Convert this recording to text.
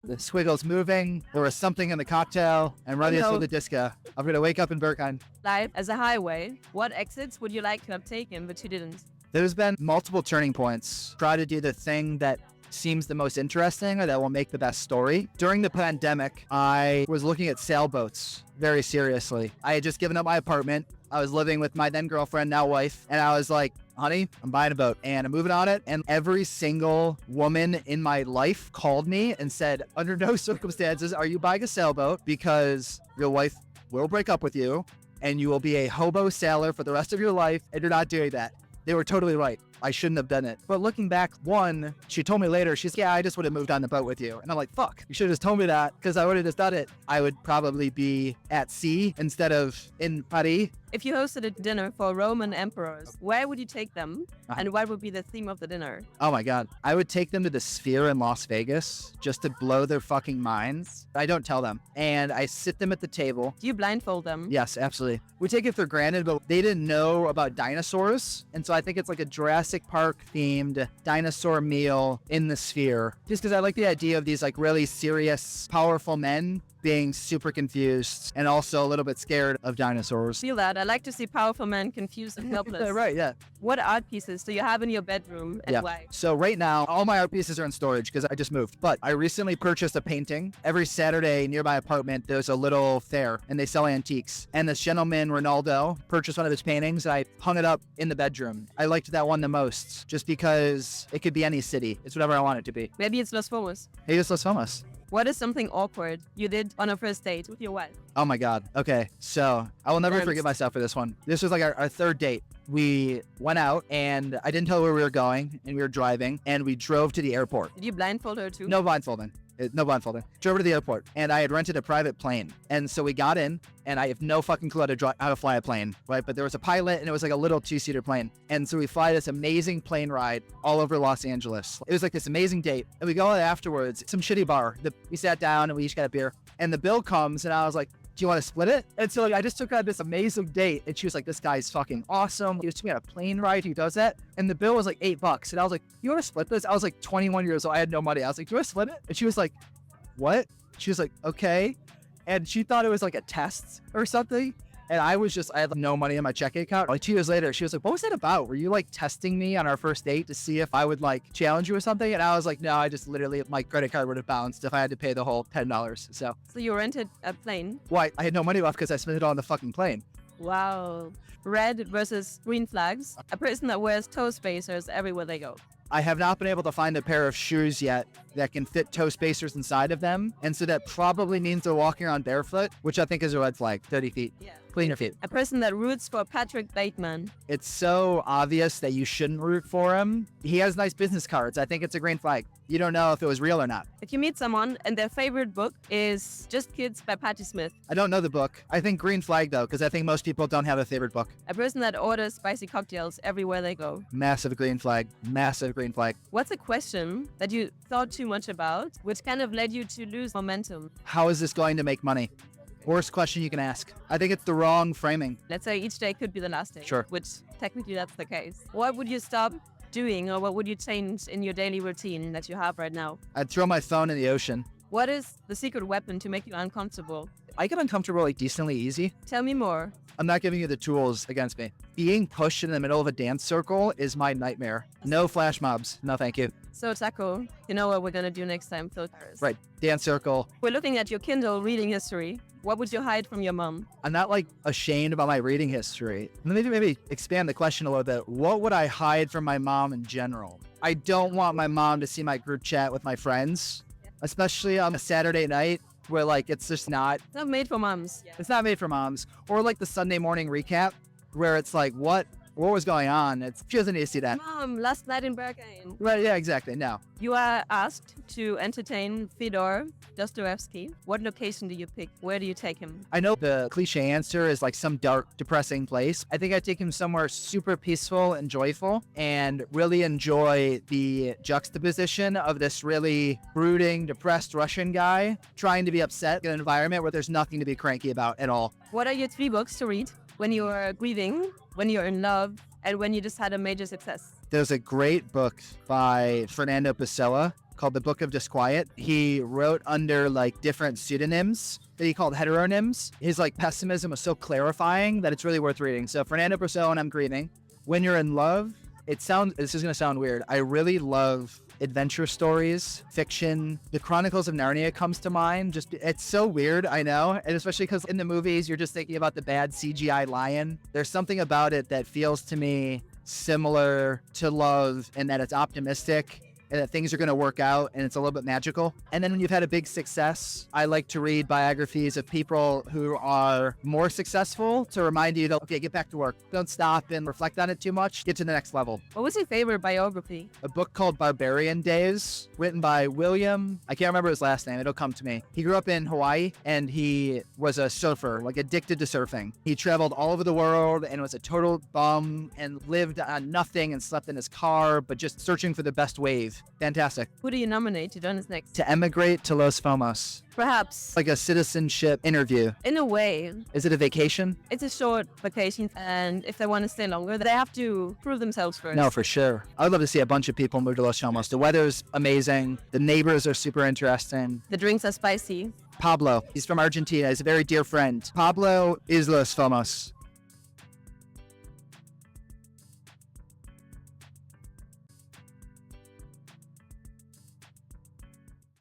The squiggle's moving. There was something in the cocktail. And ready no. for the disco. I'm going to wake up in Bergheim. Life as a highway. What exits would you like to have taken, but you didn't? There's been multiple turning points. Try to do the thing that seems the most interesting or that will make the best story. During the pandemic, I was looking at sailboats very seriously. I had just given up my apartment. I was living with my then girlfriend, now wife, and I was like, honey, I'm buying a boat and I'm moving on it. And every single woman in my life called me and said, under no circumstances are you buying a sailboat, because your wife will break up with you and you will be a hobo sailor for the rest of your life, and you're not doing that. They were totally right. I shouldn't have done it. But looking back, one, she told me later, she's, yeah, I just would have moved on the boat with you. And I'm like, fuck, you should have just told me that, because I would have just done it. I would probably be at sea instead of in Paris. If you hosted a dinner for Roman emperors, where would you take them? And what would be the theme of the dinner? Oh my God. I would take them to the Sphere in Las Vegas just to blow their fucking minds. I don't tell them. And I sit them at the table. Do you blindfold them? Yes, absolutely. We take it for granted, but they didn't know about dinosaurs. And so I think it's like a Jurassic Park themed dinosaur meal in the Sphere. Just because I like the idea of these like really serious, powerful men being super confused and also a little bit scared of dinosaurs. Feel that. I like to see powerful men confused and helpless. Right, yeah. What art pieces do you have in your bedroom and why? So right now, all my art pieces are in storage because I just moved. But I recently purchased a painting. Every Saturday near my apartment, there's a little fair and they sell antiques. And this gentleman, Ronaldo, purchased one of his paintings. And I hung it up in the bedroom. I liked that one the most just because it could be any city. It's whatever I want it to be. Maybe it's Los Fomos. Hey, it's Los Fomos. What is something awkward you did on a first date with your wife? Oh my God. Okay. So I will never forget myself for this one. This was like our third date. We went out and I didn't tell her where we were going and we were driving and we drove to the airport. Did you blindfold her too? No blindfolding. No blindfolding. Drove her to the airport and I had rented a private plane. And so we got in and I have no fucking clue how to fly a plane, right? But there was a pilot and it was like a little 2-seater plane. And so we fly this amazing plane ride all over Los Angeles. It was like this amazing date. And we go out afterwards, some shitty bar. We sat down and we each got a beer and the bill comes and I was like, do you want to split it? And so like, I just took her on this amazing date and she was like, this guy's fucking awesome. He was taking me on a plane ride. He does that. And the bill was like $8. And I was like, you want to split this? I was like 21 years old. I had no money. I was like, do you want to split it? And she was like, what? She was like, okay. And she thought it was like a test or something. And I had no money in my checking account. Like 2 years later, she was like, what was that about? Were you like testing me on our first date to see if I would like challenge you or something? And I was like, no, I just literally, my credit card would have bounced if I had to pay the whole $10. So you rented a plane? Why? I had no money left because I spent it on the fucking plane. Wow. Red versus green flags. A person that wears toe spacers everywhere they go. I have not been able to find a pair of shoes yet that can fit toe spacers inside of them. And so that probably means they're walking around barefoot, which I think is a red flag. 30 feet. Yeah. Clean your feet. A person that roots for Patrick Bateman. It's so obvious that you shouldn't root for him. He has nice business cards. I think it's a green flag. You don't know if it was real or not. If you meet someone and their favorite book is Just Kids by Patti Smith. I don't know the book. I think green flag though, because I think most people don't have a favorite book. A person that orders spicy cocktails everywhere they go. Massive green flag. Massive green flag. What's a question that you thought too much about, which kind of led you to lose momentum? How is this going to make money? Worst question you can ask. I think it's the wrong framing. Let's say each day could be the last day. Sure. Which technically that's the case. What would you stop doing or what would you change in your daily routine that you have right now? I'd throw my phone in the ocean. What is the secret weapon to make you uncomfortable? I get uncomfortable like decently easy. Tell me more. I'm not giving you the tools against me. Being pushed in the middle of a dance circle is my nightmare. No flash mobs. No, thank you. So, Taco, you know what we're going to do next time, filters. Right. Dance circle. We're looking at your Kindle reading history. What would you hide from your mom? I'm not like ashamed about my reading history. Maybe expand the question a little bit. What would I hide from my mom in general? I don't want my mom to see my group chat with my friends, especially on a Saturday night where like it's just not. It's not made for moms. It's not made for moms. Or like the Sunday morning recap where it's like, what was going on? She doesn't need to see that. Mom, last night in Berghain. Right, yeah, exactly. No. You are asked to entertain Fyodor Dostoevsky. What location do you pick? Where do you take him? I know the cliche answer is like some dark, depressing place. I think I'd take him somewhere super peaceful and joyful and really enjoy the juxtaposition of this really brooding, depressed Russian guy trying to be upset in an environment where there's nothing to be cranky about at all. What are your 3 books to read when you are grieving, when you're in love, and when you just had a major success? There's a great book by Fernando Pessoa called The Book of Disquiet. He wrote under like different pseudonyms that he called heteronyms. His like pessimism was so clarifying that it's really worth reading. So Fernando Pessoa and I'm Grieving. When You're in Love, this is going to sound weird. I really love adventure stories, fiction. The Chronicles of Narnia comes to mind. Just, it's so weird, I know. And especially because in the movies, you're just thinking about the bad CGI lion. There's something about it that feels to me similar to love in that it's optimistic and that things are going to work out and it's a little bit magical. And then when you've had a big success, I like to read biographies of people who are more successful to remind you that, okay, get back to work. Don't stop and reflect on it too much. Get to the next level. What was your favorite biography? A book called Barbarian Days, written by William, I can't remember his last name, it'll come to me. He grew up in Hawaii and he was a surfer, like addicted to surfing. He traveled all over the world and was a total bum and lived on nothing and slept in his car, but just searching for the best wave. Fantastic. Who do you nominate to join us next? To emigrate to Los Fomos. Perhaps. Like a citizenship interview. In a way. Is it a vacation? It's a short vacation, and if they want to stay longer, they have to prove themselves first. No, for sure. I would love to see a bunch of people move to Los Fomos. The weather's amazing. The neighbors are super interesting. The drinks are spicy. Pablo, he's from Argentina. He's a very dear friend. Pablo is Los Fomos.